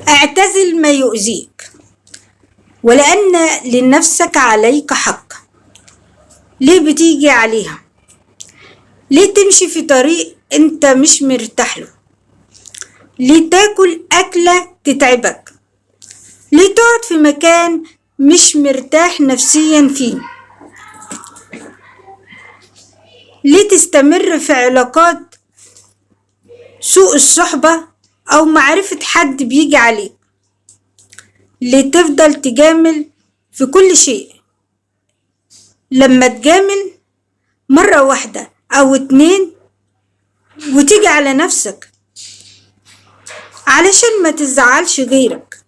اعتزل ما يؤذيك، ولأن لنفسك عليك حق. ليه بتيجي عليها؟ ليه تمشي في طريق انت مش مرتاح له؟ ليه تاكل أكلة تتعبك؟ ليه تقعد في مكان مش مرتاح نفسيا فيه؟ ليه تستمر في علاقات سوء الصحبة أو معرفة حد بيجي عليك؟ ليه تفضل تجامل في كل شيء؟ لما تجامل مرة واحدة أو 2 وتيجي على نفسك علشان ما تزعلش غيرك.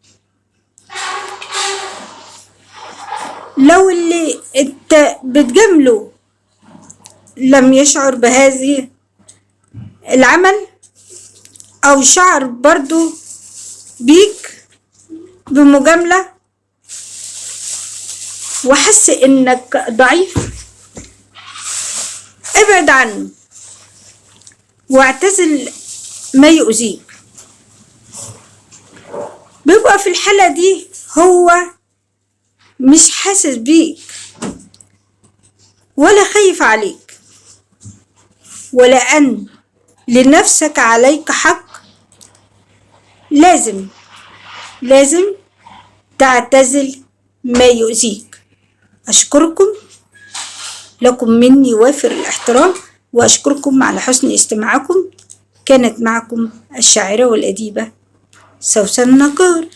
لو اللي انت بتجامله لم يشعر بهذه العمل أو شعر برضو بيك بمجاملة وحس إنك ضعيف، ابعد عنه واعتزل ما يؤذيك. بيبقى في الحالة دي هو مش حاسس بيك ولا خايف عليك، ولأن لنفسك عليك حق. لازم تعتزل ما يؤذيك. أشكركم، لكم مني وافر الاحترام، وأشكركم على حسن استماعكم. كانت معكم الشاعرة والأديبة سوسن نجار.